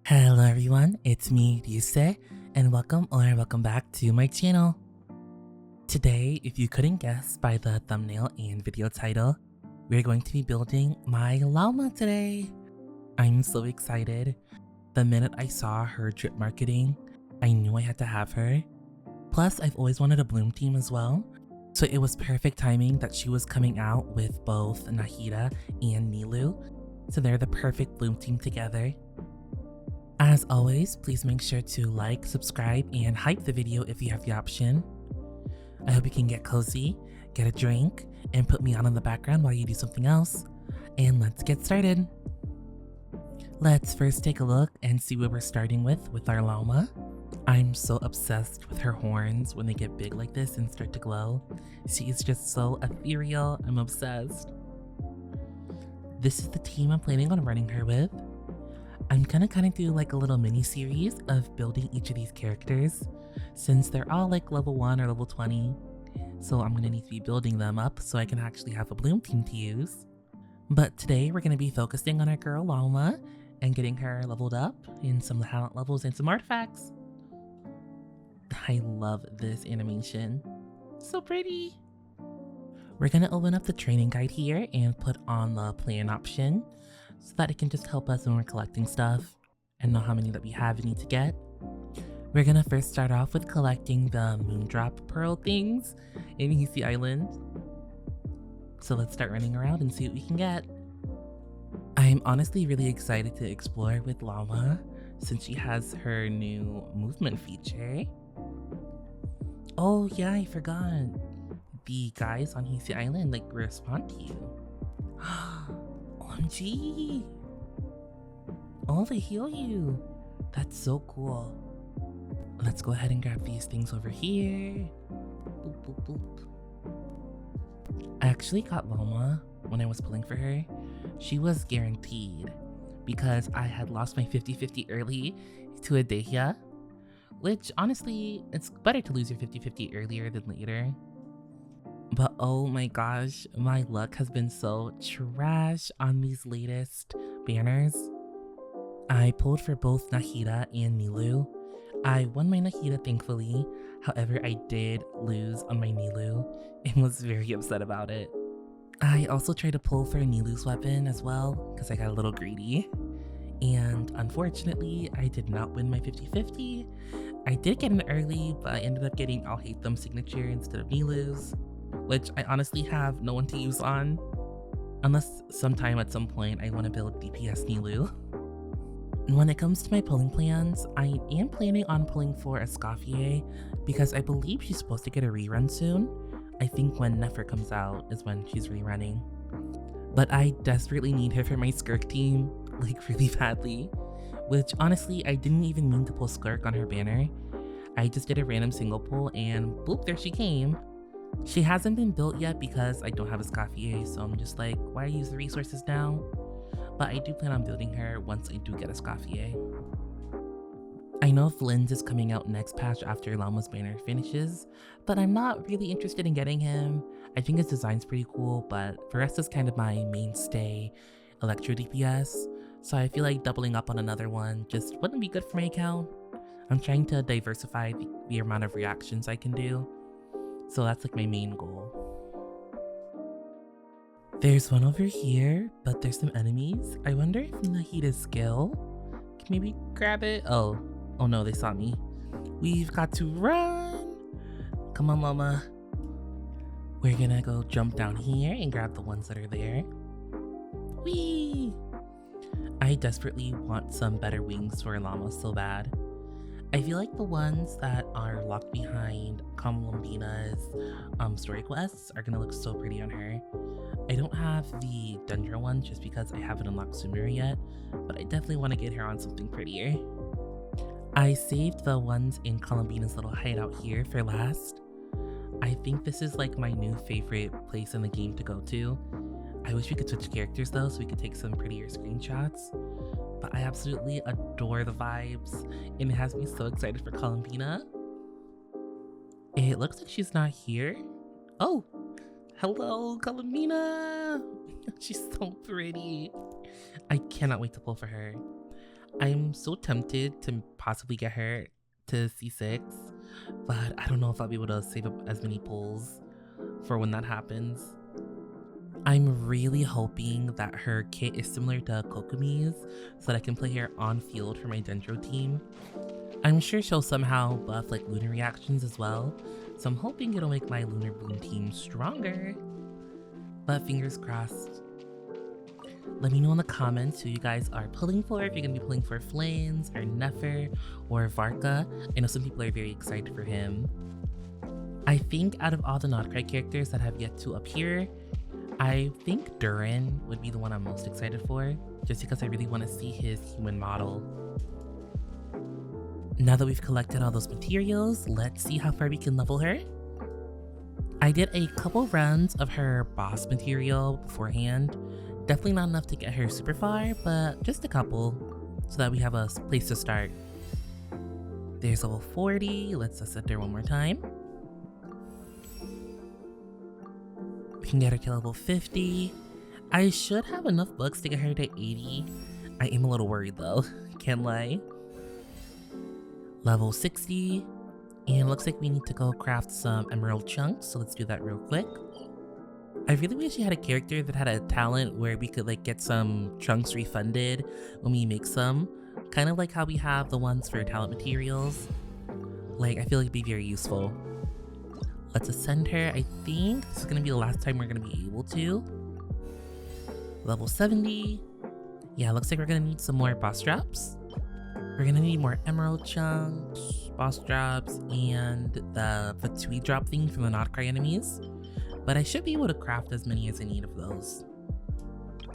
Hello everyone, it's me, Ryusei, and welcome back to my channel. Today, if you couldn't guess by the thumbnail and video title, we're going to be building my lauma today. I'm so excited. The minute I saw her drip marketing, I knew I had to have her. Plus, I've always wanted a bloom team as well, so it was perfect timing that she was coming out with both Nahida and Nilu, so they're the perfect bloom team together. As always, please make sure to like, subscribe, and hype the video if you have the option. I hope you can get cozy, get a drink, and put me on in the background while you do something else. And let's get started. Let's first take a look and see what we're starting with our lauma. I'm so obsessed with her horns when they get big like this and start to glow. She is just so ethereal. I'm obsessed. This is the team I'm planning on running her with. I'm gonna kind of do like a little mini series of building each of these characters since they're all like level 1 or level 20. So I'm gonna need to be building them up so I can actually have a bloom team to use. But today we're gonna be focusing on our girl lauma and getting her leveled up in some talent levels and some artifacts. I love this animation. So pretty. We're gonna open up the training guide here and put on the plan option so that it can just help us when we're collecting stuff and know how many that we have and need to get. We're gonna first start off with collecting the moondrop pearl things in Ryusei Island. So let's start running around and see what we can get. I'm honestly really excited to explore with lauma since she has her new movement feature. Oh yeah, I forgot. The guys on Ryusei Island like respond to you. OMG! Oh, they heal you! That's so cool. Let's go ahead and grab these things over here. Boop, boop, boop. I actually got lauma when I was pulling for her. She was guaranteed because I had lost my 50-50 early to a dehya, which honestly, it's better to lose your 50-50 earlier than later. But oh my gosh, my luck has been so trash on these latest banners. I pulled for both Nahida and Nilu. I won my Nahida thankfully, however I did lose on my Nilu and was very upset about it. I also tried to pull for Nilu's weapon as well because I got a little greedy. And unfortunately, I did not win my 50-50. I did get an early, but I ended up getting I'll Hate Them signature instead of Nilu's, which I honestly have no one to use on, unless sometime at some point I want to build DPS Nilu. And when it comes to my pulling plans, I am planning on pulling for a Escoffier because I believe she's supposed to get a rerun soon. I think when Nefer comes out is when she's rerunning. But I desperately need her for my Skirk team, like really badly, which honestly I didn't even mean to pull Skirk on her banner. I just did a random single pull and boop, there she came. She hasn't been built yet because I don't have a Escoffier, so I'm just like, why use the resources now? But I do plan on building her once I do get a Escoffier. I know Flynn's is coming out next patch after Lauma's banner finishes, but I'm not really interested in getting him. I think his design's pretty cool, but Forest is kind of my mainstay Electro DPS, so I feel like doubling up on another one just wouldn't be good for my account. I'm trying to diversify the amount of reactions I can do. So that's like my main goal. There's one over here, but there's some enemies. I wonder if Nahida's skill can maybe grab it. Oh no, they saw me. We've got to run. Come on, Lauma. We're gonna go jump down here and grab the ones that are there. Whee! I desperately want some better wings for Lauma so bad. I feel like the ones that are locked behind Columbina's story quests are gonna look so pretty on her. I don't have the dendro one just because I haven't unlocked Sumeru yet, but I definitely want to get her on something prettier. I saved the ones in Columbina's little hideout here for last. I think this is like my new favorite place in the game to go to. I wish we could switch characters though so we could take some prettier screenshots. But I absolutely adore the vibes and it has me so excited for Columbina. It looks like she's not here. Oh, hello Columbina! She's so pretty. I cannot wait to pull for her. I'm so tempted to possibly get her to C6, but I don't know if I'll be able to save up as many pulls for when that happens. I'm really hoping that her kit is similar to Kokumi's so that I can play her on field for my dendro team. I'm sure she'll somehow buff like lunar reactions as well, so I'm hoping it'll make my lunar boom team stronger. But fingers crossed. Let me know in the comments who you guys are pulling for, if you're going to be pulling for Flames or Nefer or Varka. I know some people are very excited for him. I think out of all the Notcry characters that have yet to appear, I think Durin would be the one I'm most excited for, just because I really want to see his human model. Now that we've collected all those materials, let's see how far we can level her. I did a couple runs of her boss material beforehand. Definitely not enough to get her super far, but just a couple so that we have a place to start. There's level 40. Let's ascend her one more time. We can get her to level 50. I should have enough books to get her to 80. I am a little worried though, can't lie. Level 60. And it looks like we need to go craft some emerald chunks, so let's do that real quick. I really wish you had a character that had a talent where we could like get some chunks refunded when we make some. Kind of like how we have the ones for talent materials. Like, I feel like it'd be very useful. Let's ascend her. I think this is going to be the last time we're going to be able to. Level 70. Yeah, looks like we're going to need some more boss drops. We're going to need more emerald chunks, boss drops, and the Fatui drop thing from the Notcry enemies. But I should be able to craft as many as I need of those.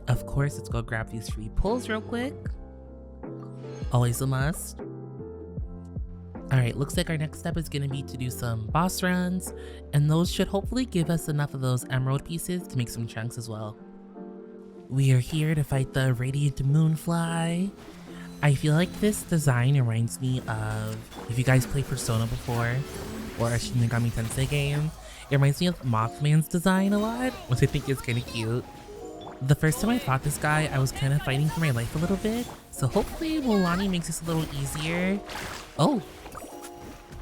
Of course, let's go grab these free pulls real quick. Always a must. Alright, looks like our next step is going to be to do some boss runs, and those should hopefully give us enough of those emerald pieces to make some chunks as well. We are here to fight the Radiant Moonfly. I feel like this design reminds me of, if you guys played Persona before, or a Shin Megami Tensei game, it reminds me of Mothman's design a lot, which I think is kind of cute. The first time I fought this guy, I was kind of fighting for my life a little bit, so hopefully Mulani makes this a little easier. Oh!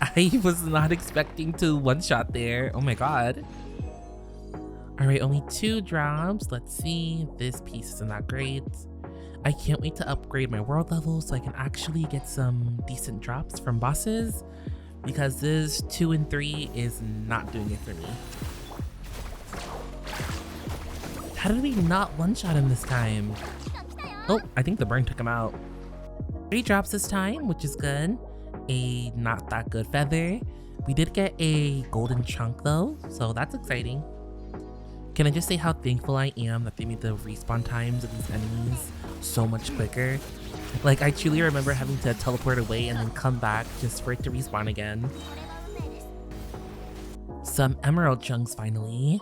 I was not expecting to one-shot there. Oh my god. Alright, only 2 drops. Let's see. This piece isn't that great. I can't wait to upgrade my world level so I can actually get some decent drops from bosses, because this 2 and 3 is not doing it for me. How did we not one-shot him this time? Oh, I think the burn took him out. 3 drops this time, which is good. A not that good feather. We did get a golden chunk though, so that's exciting. Can I just say how thankful I am that they made the respawn times of these enemies so much quicker? Like, I truly remember having to teleport away and then come back just for it to respawn again. Some emerald chunks finally.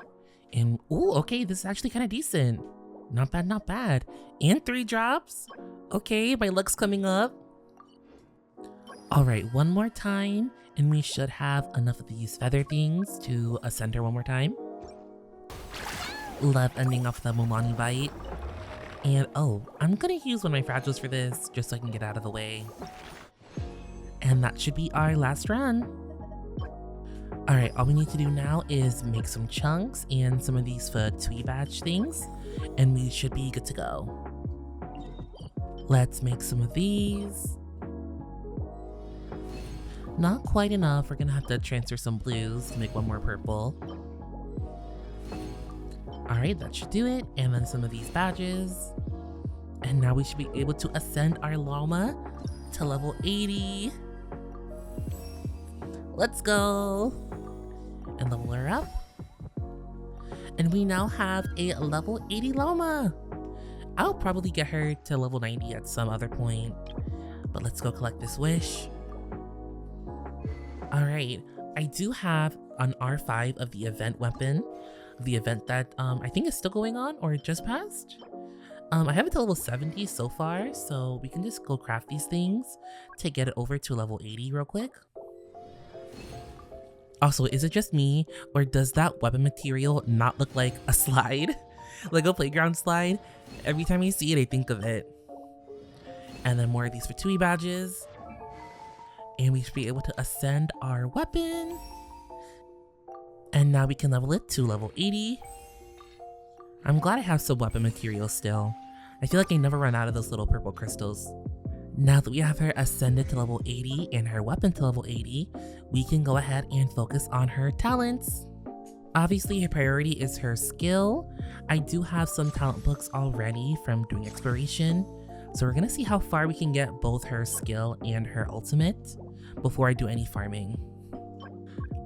And ooh, okay, this is actually kind of decent. Not bad, not bad. And 3 drops. Okay, my luck's coming up. Alright, one more time, and we should have enough of these feather things to ascend her one more time. Love ending off the Mulani bite. And oh, I'm gonna use one of my fragiles for this, just so I can get out of the way. And that should be our last run. Alright, all we need to do now is make some chunks and some of these Fatui batch things, and we should be good to go. Let's make some of these. Not quite enough, we're gonna have to transfer some blues to make one more purple. Alright, that should do it, and then some of these badges. And now we should be able to ascend our llama to level 80. Let's go! And level her up. And we now have a level 80 llama! I'll probably get her to level 90 at some other point. But let's go collect this wish. Alright, I do have an R5 of the event weapon. The event that I think is still going on or just passed. I have it to level 70 so far, so we can just go craft these things to get it over to level 80 real quick. Also, is it just me, or does that weapon material not look like a slide? Like a playground slide? Every time I see it, I think of it. And then more of these Fatui badges. And we should be able to ascend our weapon. And now we can level it to level 80. I'm glad I have some weapon materials still. I feel like I never run out of those little purple crystals. Now that we have her ascended to level 80 and her weapon to level 80, we can go ahead and focus on her talents. Obviously, her priority is her skill. I do have some talent books already from doing exploration, so we're gonna see how far we can get both her skill and her ultimate before I do any farming.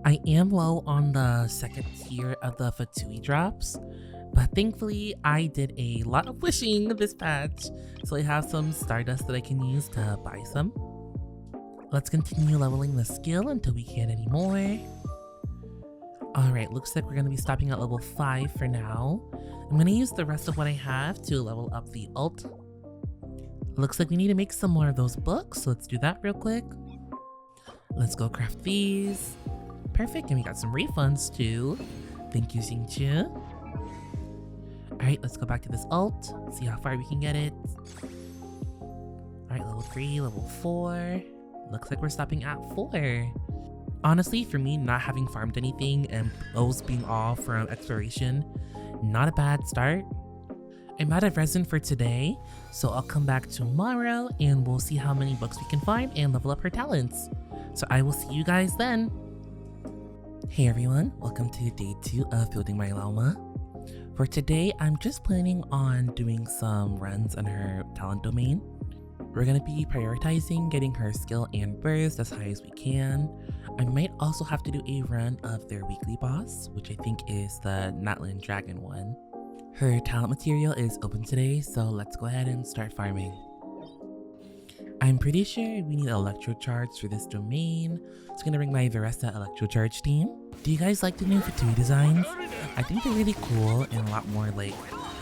I am low on the second tier of the Fatui drops, but thankfully I did a lot of wishing this patch, so I have some stardust that I can use to buy some. Let's continue leveling the skill until we can't anymore. Alright, looks like we're going to be stopping at level 5 for now. I'm going to use the rest of what I have to level up the ult. Looks like we need to make some more of those books, so let's do that real quick. Let's go craft these. Perfect, and we got some refunds too. Thank you, Xingqiu. Alright, let's go back to this ult, see how far we can get it. Alright, level 3, level 4. Looks like we're stopping at 4. Honestly, for me, not having farmed anything and those being all from exploration, not a bad start. I'm out of resin for today, so I'll come back tomorrow and we'll see how many books we can find and level up her talents. So I will see you guys then. Hey everyone, welcome to day 2 of building my lauma. For today, I'm just planning on doing some runs on her talent domain. We're going to be prioritizing getting her skill and burst as high as we can. I might also have to do a run of their weekly boss, which I think is the Natlan Dragon one. Her talent material is open today, so let's go ahead and start farming. I'm pretty sure we need electro charge for this domain. It's gonna bring my Veresta electro charge team. Do you guys like the new Fatui designs? I think they're really cool and a lot more like,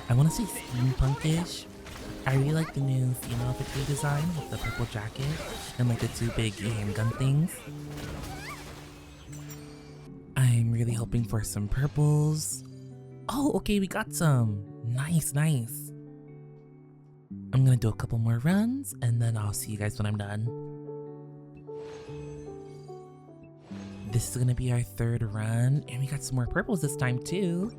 I want to say steampunkish. I really like the new female Fatui design with the purple jacket and like the 2 big handgun things. I'm really hoping for some purples. Oh, okay, we got some. Nice, nice. I'm gonna do a couple more runs and then I'll see you guys when I'm done. This is gonna be our 3rd run and we got some more purples this time too.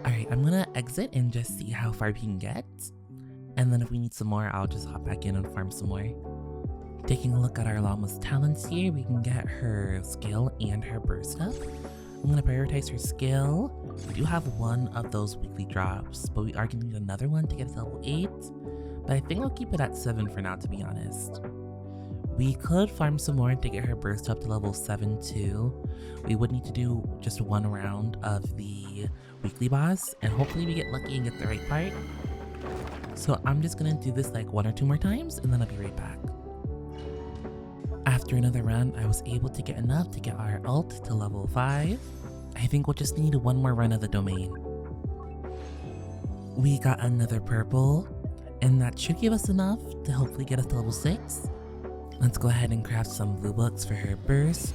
Alright, I'm gonna exit and just see how far we can get. And then if we need some more, I'll just hop back in and farm some more. Taking a look at our llama's talents here, we can get her skill and her burst up. I'm gonna prioritize her skill. We do have one of those weekly drops, but we are gonna need another one to get to level 8. But I think I'll keep it at 7 for now, to be honest. We could farm some more to get her burst up to level 7 too. We would need to do just 1 round of the weekly boss, and hopefully we get lucky and get the right part. So I'm just gonna do this like 1 or 2 more times, and then I'll be right back. After another run, I was able to get enough to get our ult to level 5. I think we'll just need 1 more run of the domain. We got another purple, and that should give us enough to hopefully get us to level 6. Let's go ahead and craft some blue books for her burst.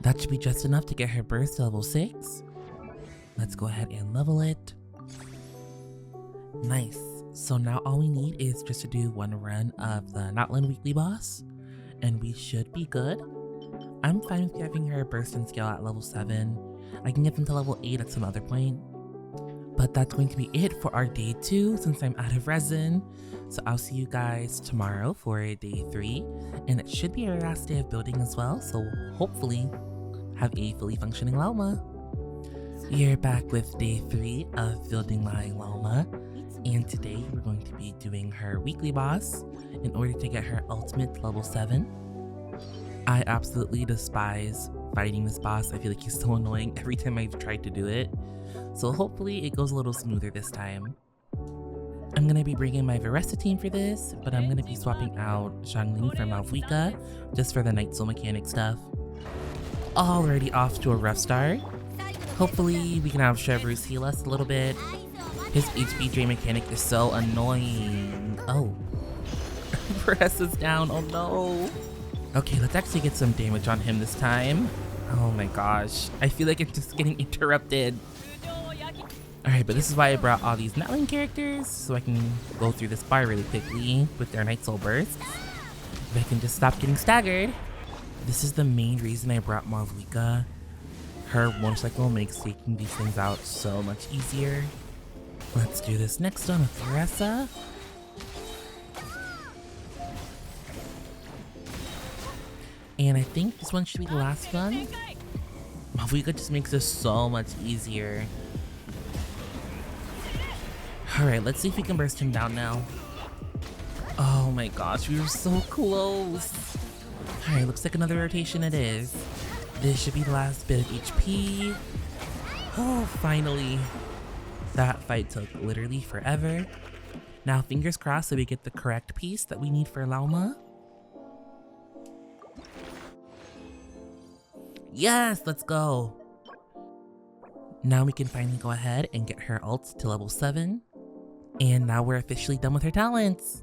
That should be just enough to get her burst to level 6. Let's go ahead and level it. Nice. So now all we need is just to do 1 run of the Natlan weekly boss, and we should be good. I'm fine with having her burst and scale at level 7. I can get them to level 8 at some other point. But that's going to be it for our day 2 since I'm out of resin. So I'll see you guys tomorrow for day 3. And it should be our last day of building as well. So hopefully have a fully functioning lauma. We're back with day 3 of building my lauma. And today we're going to be doing her weekly boss in order to get her ultimate to level 7. I absolutely despise fighting this boss. I feel like he's so annoying every time I've tried to do it. So hopefully it goes a little smoother this time. I'm going to be bringing my Veresta team for this, but I'm going to be swapping out Xiangling for Malvika just for the Night Soul mechanic stuff. Already off to a rough start. Hopefully we can have Chevreuse heal us a little bit. His HP drain mechanic is so annoying. Oh. Veresta's down, oh no. Okay, let's actually get some damage on him this time. Oh my gosh, I feel like it's just getting interrupted. Alright, but this is why I brought all these Netling characters, so I can go through this bar really quickly with their Night Soul bursts. If I can just stop getting staggered. This is the main reason I brought Malvika. Her motorcycle makes taking these things out so much easier. Let's do this next one with Ryusei. And I think this one should be the last one. Malvika just makes this so much easier. Alright, let's see if we can burst him down now. Oh my gosh, we were so close. Alright, looks like another rotation it is. This should be the last bit of HP. Oh, finally. That fight took literally forever. Now fingers crossed that we get the correct piece that we need for Lauma. Yes, let's go. Now we can finally go ahead and get her ult to level 7. And now we're officially done with her talents.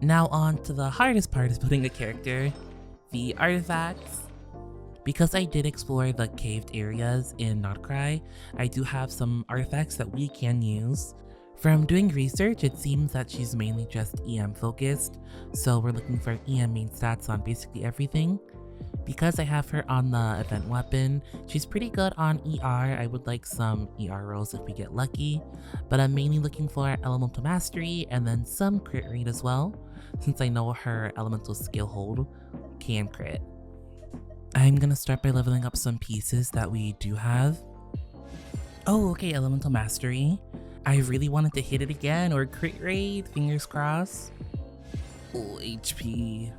Now on to the hardest part of building a character, the artifacts. Because I did explore the caved areas in Notcry, I do have some artifacts that we can use. From doing research, it seems that she's mainly just EM focused, so we're looking for EM main stats on basically everything. Because I have her on the event weapon, she's pretty good on ER. I would like some ER rolls if we get lucky, but I'm mainly looking for elemental mastery and then some crit rate as well, since I know her elemental skill hold can crit. I'm gonna start by leveling up some pieces that we do have. Oh, okay, elemental mastery. I really wanted to hit it again, or crit rate, fingers crossed. Oh, HP.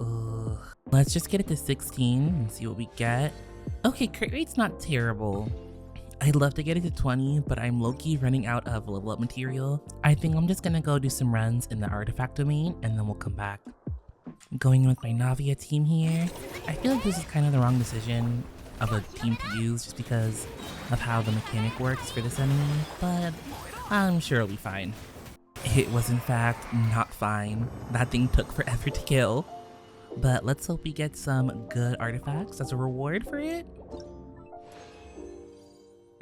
Ugh. Let's just get it to 16 and see what we get. Okay, crit rate's not terrible. I'd love to get it to 20, but I'm low-key running out of level up material. I think I'm just gonna go do some runs in the artifact domain and then we'll come back. Going in with my Navia team here. I feel like this is kind of the wrong decision of a team to use just because of how the mechanic works for this enemy, but I'm sure it'll be fine. It was in fact not fine. That thing took forever to kill. But let's hope we get some good artifacts as a reward for it.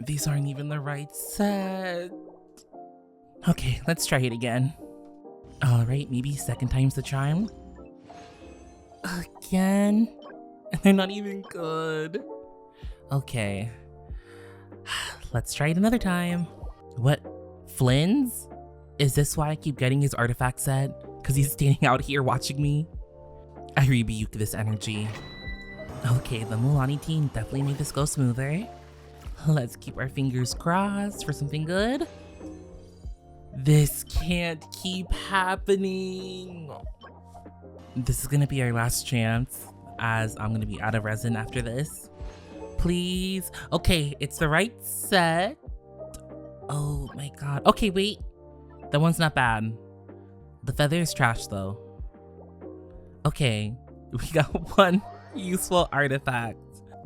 These aren't even the right set. Okay, let's try it again. Alright, maybe second time's the charm. Again? And they're not even good. Okay. Let's try it another time. What? Flynn's? Is this why I keep getting his artifact set? Because he's standing out here watching me? I rebuke this energy. Okay, the Mulani team definitely made this go smoother. Let's keep our fingers crossed for something good. This can't keep happening. This is gonna be our last chance, as I'm gonna be out of resin after this. Please. Okay, it's the right set. Oh my god. Okay, wait. That one's not bad. The feather is trash though. Okay, we got one useful artifact.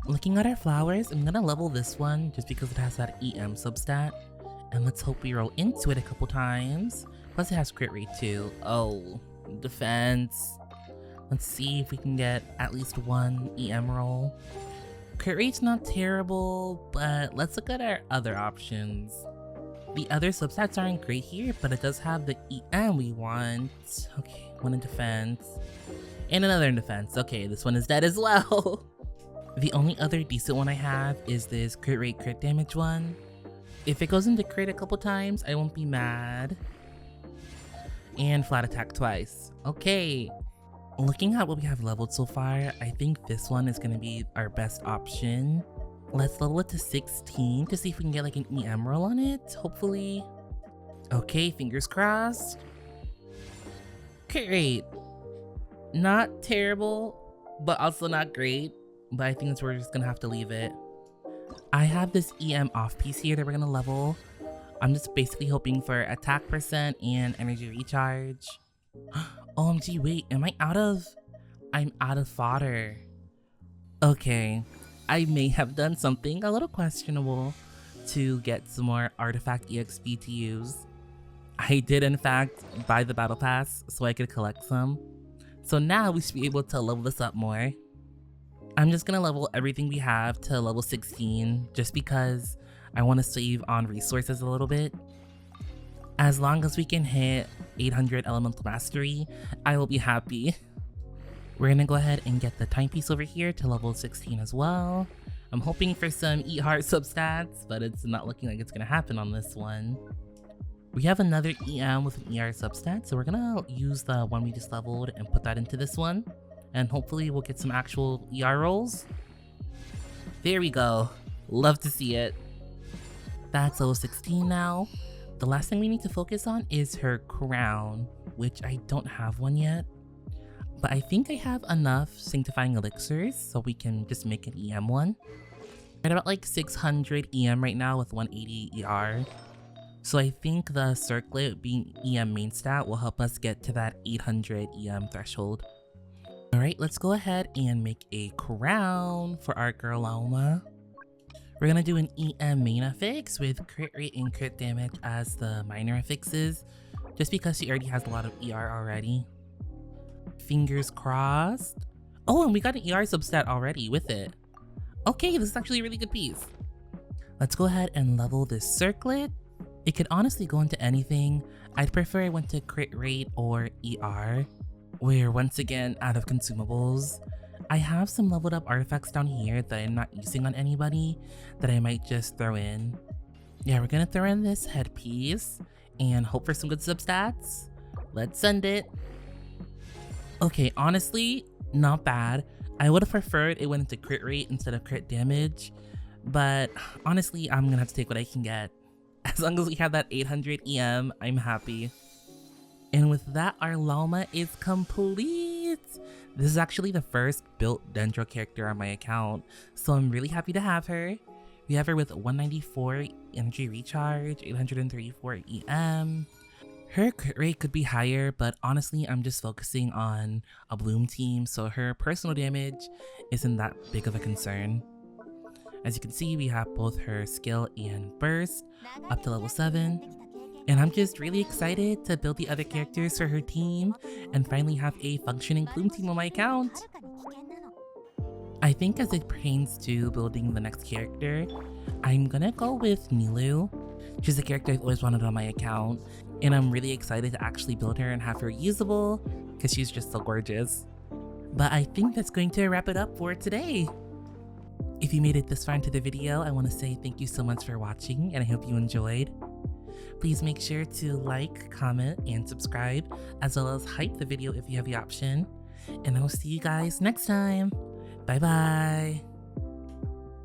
Looking at our flowers, I'm gonna level this one just because it has that EM substat. And let's hope we roll into it a couple times. Plus it has crit rate too. Oh, defense. Let's see if we can get at least one EM roll. Crit rate's not terrible, but let's look at our other options. The other substats aren't great here, but it does have the EM we want. Okay, one in defense. And another in defense. Okay, this one is dead as well. The only other decent one I have is this crit rate crit damage one. If it goes into crit a couple times, I won't be mad. And flat attack twice. Okay. Looking at what we have leveled so far, I think this one is going to be our best option. Let's level it to 16 to see if we can get like an EM roll on it, hopefully. Okay, fingers crossed. Crit rate. Not terrible, but also not great. But I think we're just gonna have to leave it. I have this EM off piece here that we're gonna level. I'm just basically hoping for attack percent and energy recharge. OMG, wait, am I out of? I'm out of fodder. Okay, I may have done something a little questionable to get some more artifact EXP to use. I did in fact buy the battle pass so I could collect some. So now we should be able to level this up more. I'm just gonna level everything we have to level 16 just because I want to save on resources a little bit. As long as we can hit 800 elemental mastery, I will be happy. We're gonna go ahead and get the timepiece over here to level 16 as well. I'm hoping for some eat heart substats, but it's not looking like it's gonna happen on this one. We have another EM with an ER substat, so we're gonna use the one we just leveled and put that into this one. And hopefully we'll get some actual ER rolls. There we go. Love to see it. That's level 16 now. The last thing we need to focus on is her crown, which I don't have one yet. But I think I have enough sanctifying elixirs so we can just make an EM one. We're at about like 600 EM right now with 180 ER. So I think the circlet being EM main stat will help us get to that 800 EM threshold. Alright, let's go ahead and make a crown for our girl lauma. We're gonna do an EM main affix with crit rate and crit damage as the minor affixes, just because she already has a lot of ER already. Fingers crossed. Oh, and we got an ER substat already with it. Okay, this is actually a really good piece. Let's go ahead and level this circlet. It could honestly go into anything. I'd prefer it went to crit rate or ER. We're once again out of consumables. I have some leveled up artifacts down here that I'm not using on anybody that I might just throw in. Yeah, we're gonna throw in this headpiece and hope for some good substats. Let's send it. Okay, honestly, not bad. I would have preferred it went into crit rate instead of crit damage, but honestly, I'm gonna have to take what I can get. As long as we have that 800 EM, I'm happy. And with that, our lauma is complete. This is actually the first built dendro character on my account, so I'm really happy to have her. We have her with 194 energy recharge, 834 EM. Her crit rate could be higher, but honestly, I'm just focusing on a bloom team, so her personal damage isn't that big of a concern. As you can see, we have both her skill and burst up to level 7. And I'm just really excited to build the other characters for her team and finally have a functioning bloom team on my account. I think as it pertains to building the next character, I'm gonna go with Milu. She's a character I've always wanted on my account, and I'm really excited to actually build her and have her usable because she's just so gorgeous. But I think that's going to wrap it up for today. If you made it this far into the video, I want to say thank you so much for watching and I hope you enjoyed. Please make sure to like, comment, and subscribe, as well as hype the video if you have the option. And I will see you guys next time. Bye bye.